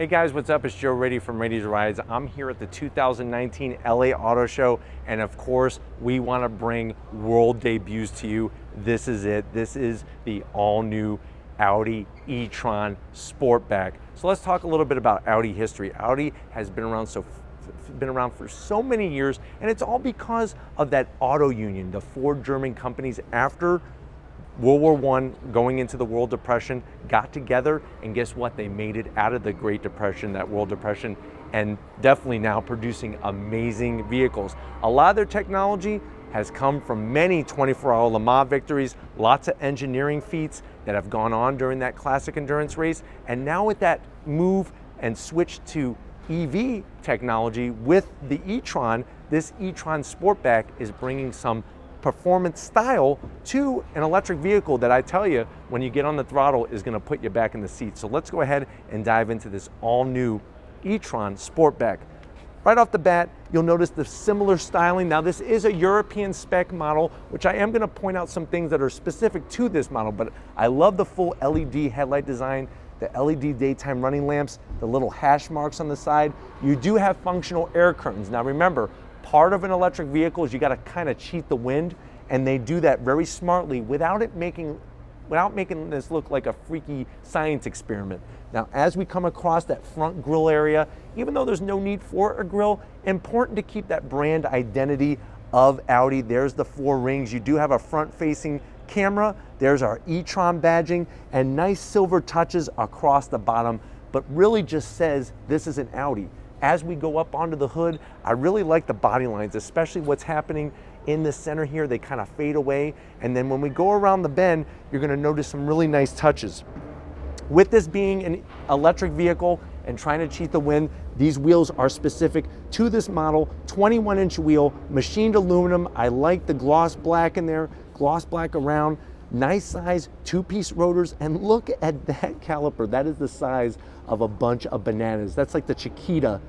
Hey guys, what's up? It's Joe Ready from Ready to Rides. I'm here at the 2019 LA Auto Show, and of course, we want to bring world debuts to you. This is it. This is the all-new Audi e-tron Sportback. So let's talk a little bit about Audi history. Audi has been around for so many years, and it's all because of that auto union, the Ford German companies after World War I, going into the World Depression, got together, and guess what? They made it out of the Great Depression, that World Depression, and definitely now producing amazing vehicles. A lot of their technology has come from many 24-hour Le Mans victories, lots of engineering feats that have gone on during that classic endurance race, and now with that move and switch to EV technology with the e-tron, this e-tron Sportback is bringing some performance style to an electric vehicle that I tell you, when you get on the throttle, is going to put you back in the seat. So let's go ahead and dive into this all-new e-tron Sportback. Right off the bat, you'll notice the similar styling. Now, this is a European spec model, which I am going to point out some things that are specific to this model, but I love the full LED headlight design, the LED daytime running lamps, the little hash marks on the side. You do have functional air curtains. Now remember, part of an electric vehicle is you got to kind of cheat the wind, and they do that very smartly without making this look like a freaky science experiment. Now, as we come across that front grille area, even though there's no need for a grille, important to keep that brand identity of Audi. There's the 4 rings. You do have a front-facing camera. There's our e-tron badging and nice silver touches across the bottom, but really just says this is an Audi. As we go up onto the hood, I really like the body lines, especially what's happening in the center here. They kind of fade away. And then when we go around the bend, you're gonna notice some really nice touches. With this being an electric vehicle and trying to cheat the wind, these wheels are specific to this model, 21-inch wheel, machined aluminum. I like the gloss black in there, gloss black around, nice size 2-piece rotors, and look at that caliper. That is the size of a bunch of bananas. That's like the Chiquita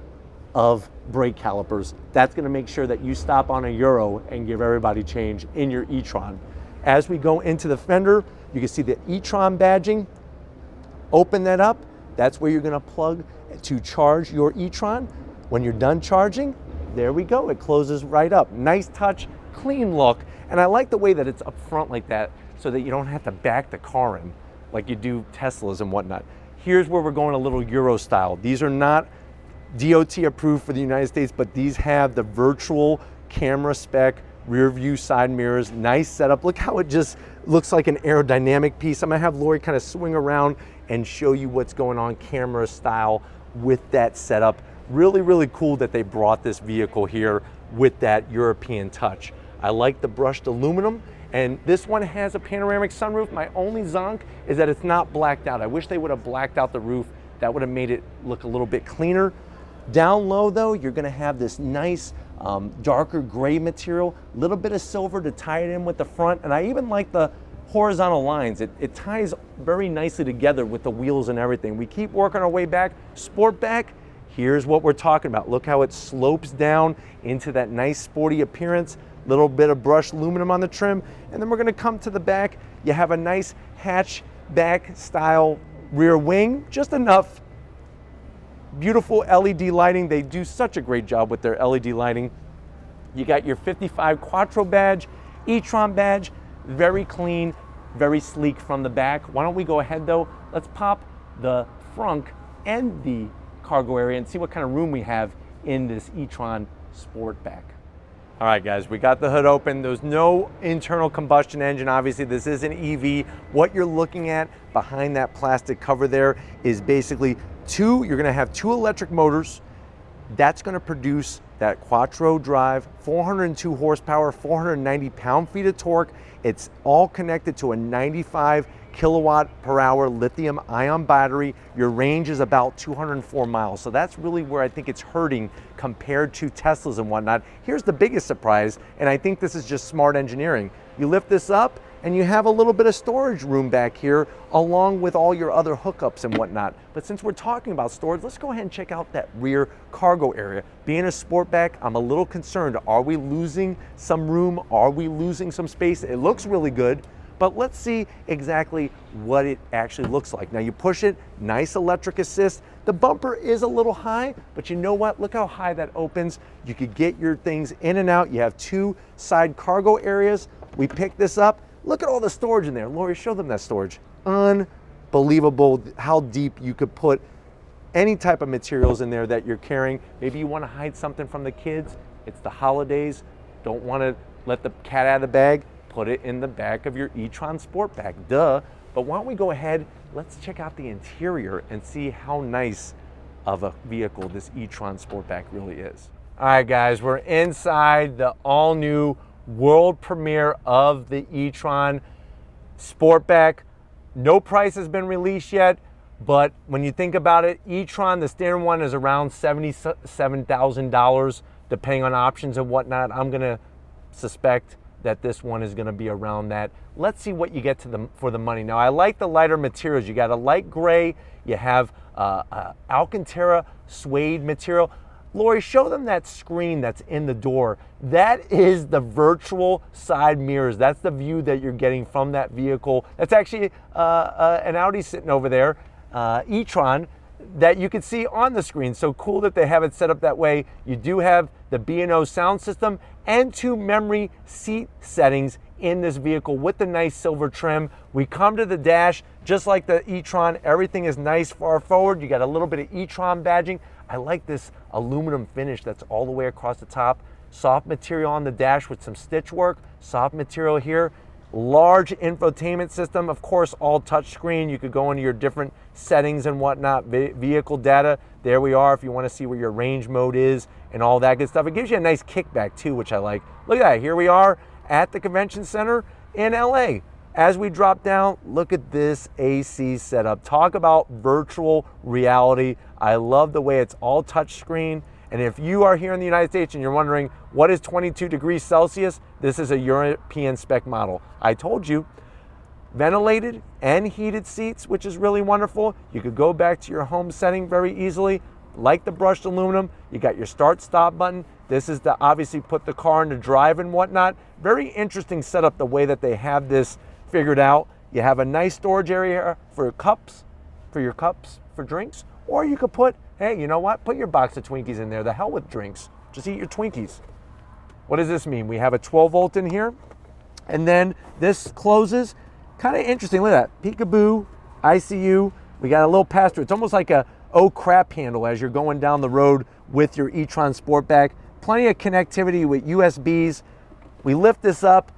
of brake calipers. That's gonna make sure that you stop on a Euro and give everybody change in your e-tron. As we go into the fender, you can see the e-tron badging. Open that up, that's where you're gonna plug to charge your e-tron. When you're done charging, there we go, it closes right up. Nice touch, clean look, and I like the way that it's up front like that so that you don't have to back the car in like you do Teslas and whatnot. Here's where we're going a little Euro style. These are not DOT approved for the United States, but these have the virtual camera spec, rear view side mirrors, nice setup. Look how it just looks like an aerodynamic piece. I'm gonna have Lori kind of swing around and show you what's going on camera style with that setup. Really, really cool that they brought this vehicle here with that European touch. I like the brushed aluminum, and this one has a panoramic sunroof. My only zonk is that it's not blacked out. I wish they would have blacked out the roof. That would have made it look a little bit cleaner. Down low though, you're gonna have this nice darker gray material, a little bit of silver to tie it in with the front, and I even like the horizontal lines. It ties very nicely together with the wheels and everything. We keep working our way back. Sportback, here's what we're talking about. Look how it slopes down into that nice sporty appearance, little bit of brushed aluminum on the trim, and then we're gonna come to the back. You have a nice hatchback style rear wing, just enough. Beautiful LED lighting. They do such a great job with their LED lighting. You got your 55 Quattro badge, e-tron badge, very clean, very sleek from the back. Why don't we go ahead though, let's pop the front and the cargo area and see what kind of room we have in this e-tron Sportback. All right guys, we got the hood open. There's no internal combustion engine. Obviously this is an EV. What you're looking at behind that plastic cover there is basically you're gonna have 2 electric motors. That's gonna produce that Quattro drive, 402 horsepower, 490 pound-feet of torque. It's all connected to a 95 kilowatt per hour lithium ion battery. Your range is about 204 miles. So that's really where I think it's hurting compared to Teslas and whatnot. Here's the biggest surprise, and I think this is just smart engineering. You lift this up and you have a little bit of storage room back here along with all your other hookups and whatnot. But since we're talking about storage, let's go ahead and check out that rear cargo area. Being a Sportback, I'm a little concerned. Are we losing some room? Are we losing some space? It looks really good, but let's see exactly what it actually looks like. Now you push it, nice electric assist. The bumper is a little high, but you know what? Look how high that opens. You could get your things in and out. You have 2 side cargo areas. We picked this up. Look at all the storage in there. Lori, show them that storage. Unbelievable how deep you could put any type of materials in there that you're carrying. Maybe you want to hide something from the kids. It's the holidays. Don't want to let the cat out of the bag. Put it in the back of your e-tron Sportback, duh. But why don't we go ahead, let's check out the interior and see how nice of a vehicle this e-tron Sportback really is. All right, guys, we're inside the all-new world premiere of the e-tron Sportback. No price has been released yet, but when you think about it, e-tron, the standard one is around $77,000, depending on options and whatnot. I'm gonna suspect that this one is gonna be around that. Let's see what you get for the money. Now, I like the lighter materials. You got a light gray, you have Alcantara suede material. Lori, show them that screen that's in the door. That is the virtual side mirrors. That's the view that you're getting from that vehicle. That's actually an Audi sitting over there, e-tron, that you can see on the screen. So cool that they have it set up that way. You do have the B&O sound system and 2 memory seat settings in this vehicle with the nice silver trim. We come to the dash, just like the e-tron, everything is nice far forward. You got a little bit of e-tron badging. I like this aluminum finish that's all the way across the top. Soft material on the dash with some stitch work, soft material here. Large infotainment system, of course, all touchscreen. You could go into your different settings and whatnot, vehicle data. There we are if you want to see where your range mode is and all that good stuff. It gives you a nice kickback too, which I like. Look at that, here we are at the convention center in LA. As we drop down, look at this AC setup. Talk about virtual reality. I love the way it's all touchscreen. And if you are here in the United States and you're wondering what is 22 degrees Celsius, this is a European spec model. I told you, ventilated and heated seats, which is really wonderful. You could go back to your home setting very easily. Like the brushed aluminum, you got your start stop button. This is to obviously put the car into drive and whatnot. Very interesting setup the way that they have this figured out. You have a nice storage area for cups, for drinks, or you could put, hey, you know what? Put your box of Twinkies in there. The hell with drinks. Just eat your Twinkies. What does this mean? We have a 12 volt in here, and then this closes. Kind of interesting. Look at that. Peekaboo, ICU. We got a little pass-through. It's almost like a oh crap handle as you're going down the road with your e-tron Sportback. Plenty of connectivity with USBs. We lift this up.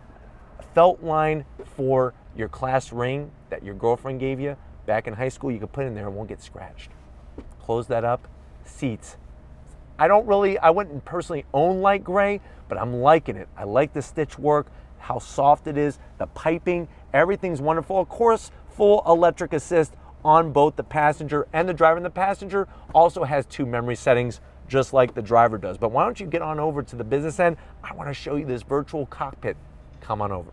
Felt line for your class ring that your girlfriend gave you back in high school. You can put in there, it won't get scratched. Close that up. Seats. I wouldn't personally own light gray, but I'm liking it. I like the stitch work, how soft it is, the piping, everything's wonderful. Of course, full electric assist on both the passenger and the driver. And the passenger also has 2 memory settings, just like the driver does. But why don't you get on over to the business end? I want to show you this virtual cockpit. Come on over.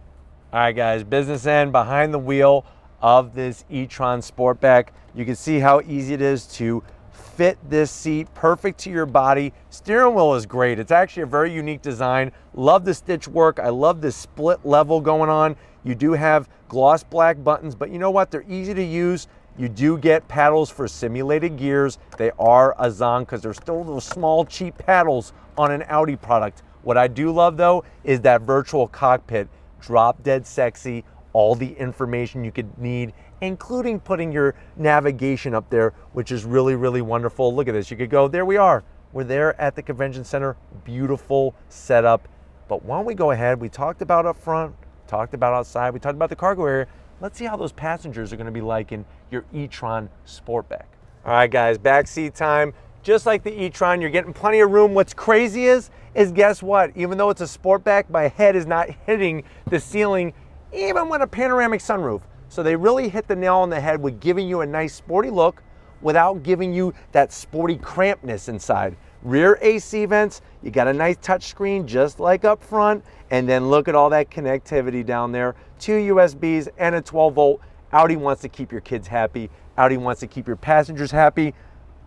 All right, guys, business end, behind the wheel of this e-tron Sportback. You can see how easy it is to fit this seat perfect to your body. Steering wheel is great. It's actually a very unique design. Love the stitch work. I love this split level going on. You do have gloss black buttons, but you know what? They're easy to use. You do get paddles for simulated gears. They are a Zong because they're still those small, cheap paddles on an Audi product. What I do love, though, is that virtual cockpit. Drop dead sexy. All the information you could need, including putting your navigation up there, which is really, really wonderful. Look at this. You could go, there we are. We're there at the convention center. Beautiful setup. But why don't we go ahead? We talked about up front, talked about outside, we talked about the cargo area. Let's see how those passengers are going to be like in your e-tron Sportback. All right, guys, backseat time. Just like the e-tron, you're getting plenty of room. What's crazy is guess what? Even though it's a Sportback, my head is not hitting the ceiling, even with a panoramic sunroof. So they really hit the nail on the head with giving you a nice sporty look without giving you that sporty crampness inside. Rear AC vents, you got a nice touch screen just like up front, and then look at all that connectivity down there. 2 USBs and a 12 volt. Audi wants to keep your kids happy. Audi wants to keep your passengers happy.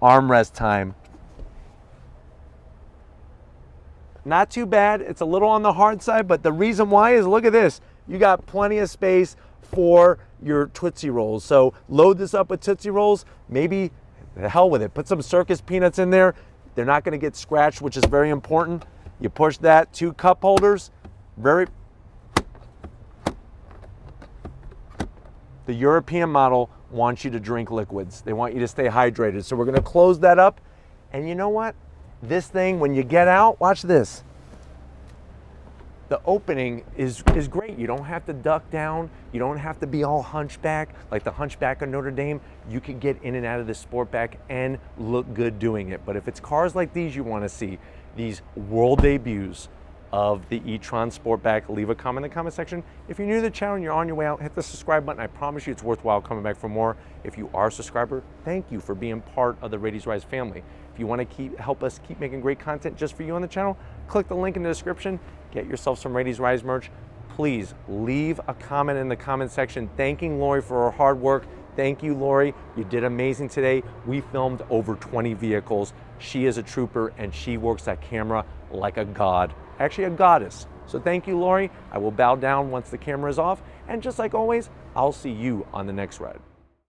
Armrest time. Not too bad. It's a little on the hard side, but the reason why is look at this. You got plenty of space for your Tootsie Rolls. So load this up with Tootsie Rolls, maybe the hell with it. Put some circus peanuts in there. They're not gonna get scratched, which is very important. You push that, 2 cup holders, the European model wants you to drink liquids. They want you to stay hydrated. So we're gonna close that up. And you know what? This thing, when you get out, watch this. The opening is great. You don't have to duck down. You don't have to be all hunchback like the Hunchback of Notre Dame. You can get in and out of this Sportback and look good doing it. But if it's cars like these you want to see, these world debuts of the e-tron Sportback, leave a comment in the comment section. If you're new to the channel and you're on your way out, hit the subscribe button. I promise you it's worthwhile coming back for more. If you are a subscriber, thank you for being part of the Radies Rise family. If you want to help us keep making great content just for you on the channel, click the link in the description. Get yourself some Radies Rise merch. Please leave a comment in the comment section thanking Lori for her hard work. Thank you, Lori. You did amazing today. We filmed over 20 vehicles. She is a trooper and she works that camera like a god, actually a goddess. So thank you, Lori. I will bow down once the camera is off. And just like always, I'll see you on the next ride.